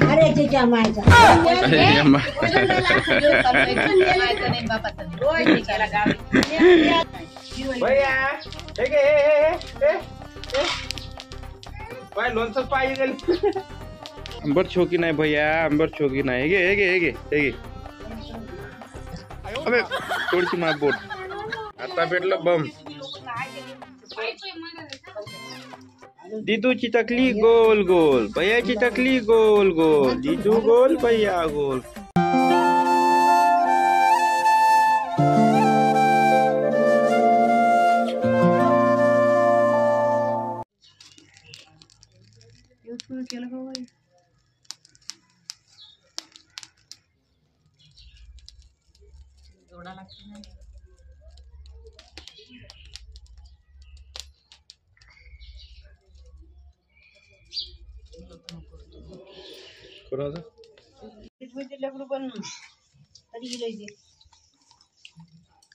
अरे त्याच्या मायचा भैया लोणचं पाहिजे आंबट शौकीन आहे भैया आंबट शौकीन आहे हे अबे थोडीशी माय बोट आता भेटलं बम दीदूची टकली गोल गोल भैयाची टकली गोल गोल दीदू गोल भैया गोल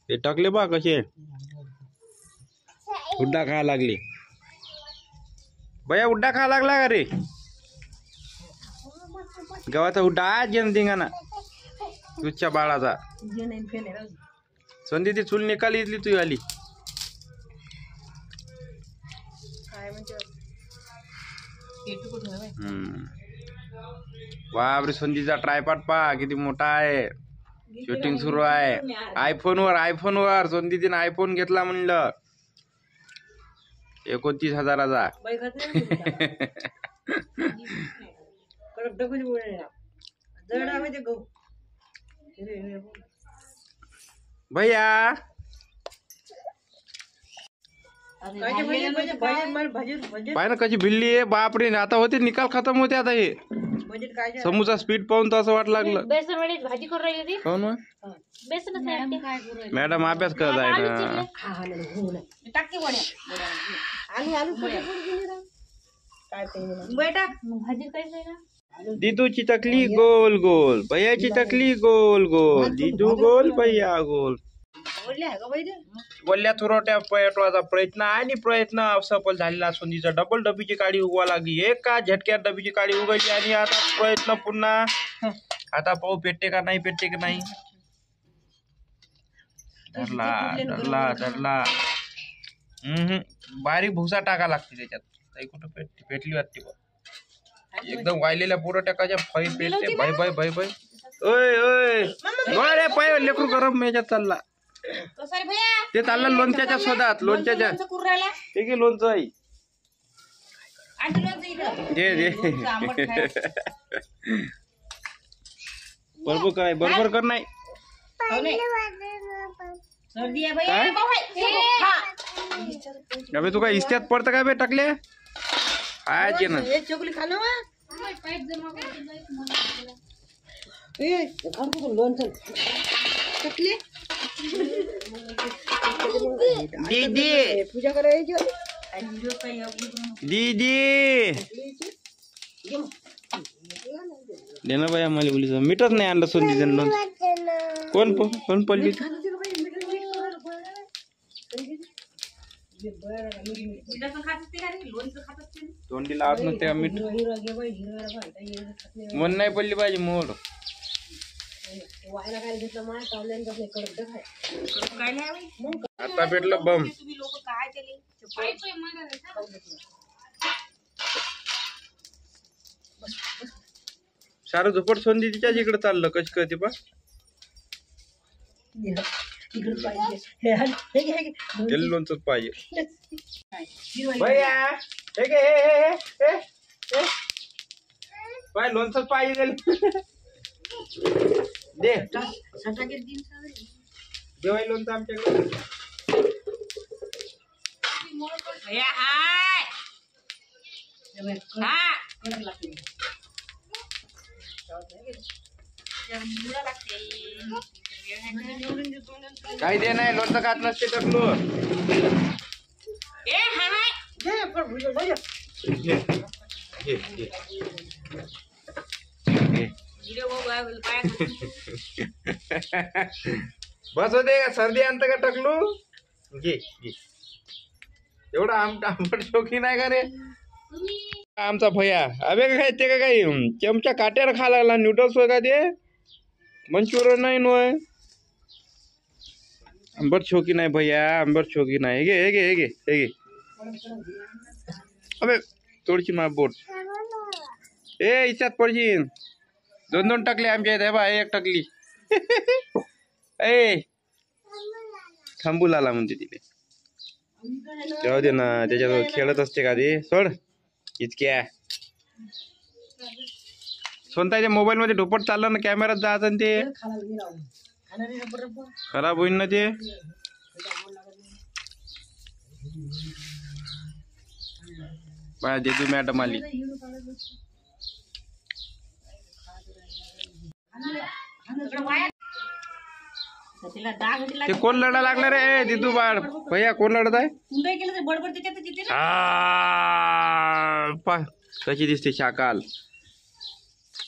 ते टाकले बा कसे हुड्डा खायला लागले भैया हुड्डा खायला लागला का रे गव्हाचा हुड्डा आज जेन दिंगाना तुझच्या बाळाचा संधी ती चूल निकाली इथली तू आली बापरे संधीचा ट्रायपॉड पा किती मोठा आहे शूटिंग सुरू आहे आयफोन वर संधीतीने आयफोन घेतला म्हणलं 29,000चा भैया पाय ना कशी भिल्ली आहे बापरे आता होते निकाल खतम होते आता हे समूचा स्पीड पाहून तर असं वाट लागलं भाजी करून राहिली मॅडम अभ्यास करत आहे ना भाजी काय दीदूची टकली गोल गोल भैयाची टकली गोल गोल दीदू गोल भैया गोल वल्ल्या थोरट्या पेटवायचा प्रयत्न आणि प्रयत्न सफल झालेला सोंदीचा डबल डबीची काडी उगवा लागली एका झटक्यात डबीची काडी उगवली आणि आता प्रयत्न पुन्हा आता पाहू पेटते का नाही धरला बारीक भुसा टाका लागते त्याच्यात कुठं पेटली वाटते बा एकदम वायलेल्या पोरं टाकायच्या फै पेटते भय ओय पाय लेकरू गरम याच्यात चालला ते चाललं लोणच्याच्या शोधात लोणच्याच्या ते की लोणचं आहे दे बरोबर कर नाही अबे तू काय इस्त्यात पडतं काय बे टाकले आज ये ना दीदी पूजा करायची दीदी दे ना बाई आम्हाला बोलीच मीठच नाही आणलं सोनी जण कोण पडली तोंडी लावत नसते का मीठ मन नाही पडली पाहिजे मोड आता भेटलं बम सारं झोपट सोंदी तिच्या इकडे चाललं कशी कळते पा लोणच पाहिजे भैया लोणच पाहिजे दे देवाई लोणचं आमच्याकडे काही दे नाही लोणचं खात नसते टकलो बस होते का सर्दी आणत का टकलू घे एवढा आंबट शौकीन आहे का रे आमचा भैया अबे काय ते का काही चमचा काट्यावर खा लागला नूडल्स होय का ते मंचुरियन नाही नोय आंबट शौकीन आहे भैया आंबट शौकीन आहे हे घे हे घे हे घे अबे थोडीशी मा बोट ए इच्छात पडशील दोन दोन टाकले आमच्या इथे बा एक टाकली ए थांबू लाला म्हणते तिथे जाऊ दे ना त्याच्याजवळ खेळत असते का ते सोड इतक्या सोनताच्या मोबाईल मध्ये ढोपट चाललं ना कॅमेरात जायचं आणि ते खराब होईल ना ते बा देतू मॅडम आली ते कोण लढा लागला रे दिदू बाळ भैया कोण लढत आहे कशी दिसते शाकाल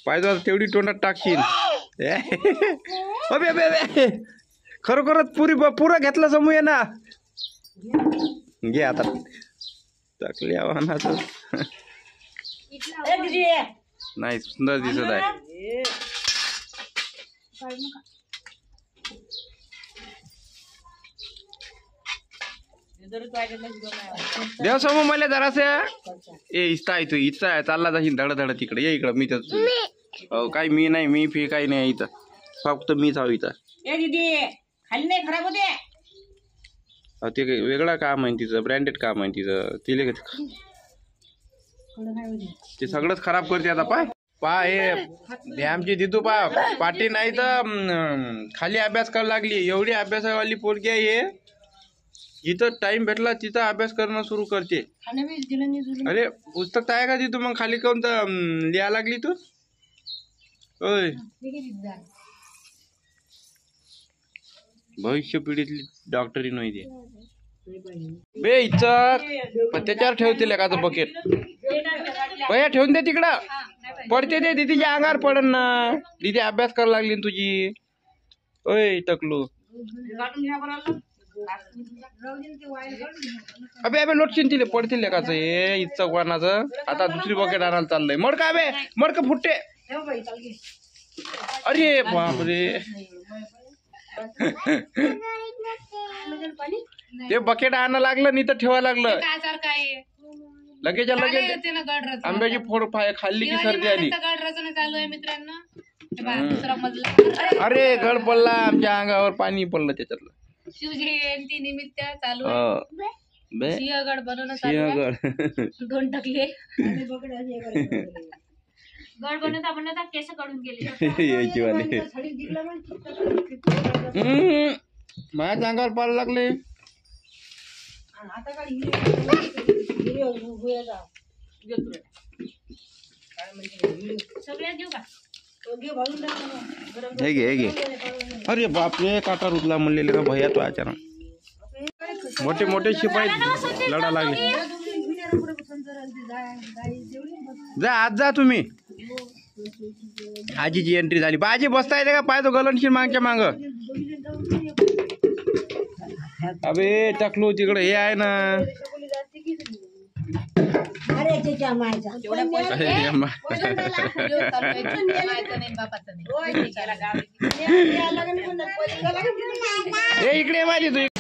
पाहिजे तेवढी तोंडात टाकशील अबे अबे अबे खरोखरच पुरा घेतला समूह ना घे आता टाकली आव्हानाच नाही सुंदर दिसत आहे देव समूह मला जरासे ए इस्ता आहे तू इच्छा आहे चालला जाशील धड धड तिकडे ये इकडं मी तर हो काही मी नाही मी फी काही नाही इथं फक्त मीच आहो इथं खाली नाही खराब होते ते वेगळं काम आहे तिचं ब्रँडेड काम आहे तिचं तिले ते सगळंच खराब करते आता पा हे आमची दिदू पाटी नाही तर खाली अभ्यास करायला लागली एवढी अभ्यासावाली पोरगी आहे हे जिथं टाइम भेटला तिथं अभ्यास करणं सुरू करते अरे पुस्तक आहे का तिथं मग खाली काऊन तर लिहा लागली तू होय भविष्य पिढीतली डॉक्टरी नाही ते बे इच्छा त्याच्यावर ठेवतील एखादं बकेट भैया ठेवून दे तिकडं पडते ते दीदीच्या अंगावर पडन ना दीदी अभ्यास करायला लागली तुझी ओय टकलू अबे अबे लोटशील तिले पडतील एकाच हे इच्छा कोणाचं आता दुसरी बकेट आणायला चाललंय मडका अबे मडका फुटते अरे बापरे ते बकेट आणा लागलं नाही तर ठेवा लागलं लगेच लगेच आंब्याची फोड खाल्ली की सर्दी आली अरे गड पडला आमच्या अंगावर पाणी पडलं त्याच्यातलं शिवजयंती निमित्त चालू सिंहगड सिंहगड दोन टाकले गड बनवता बनवता केस काढून गेले यायची वाले माझ्या अंगावर पाला लागले सगळ्यात घेऊ का हे घे हे घे अरे बापरे काटा रुतला म्हणलेले का भैया तो अचानक मोठे मोठे शिपाई लढा लागले जा आज जा तुम्ही आजीची एंट्री झाली आजी बसता येते का पाय तो गलनशील मागच्या माग अबे टाकलो तिकडे हे आहे ना इकडे माझी तू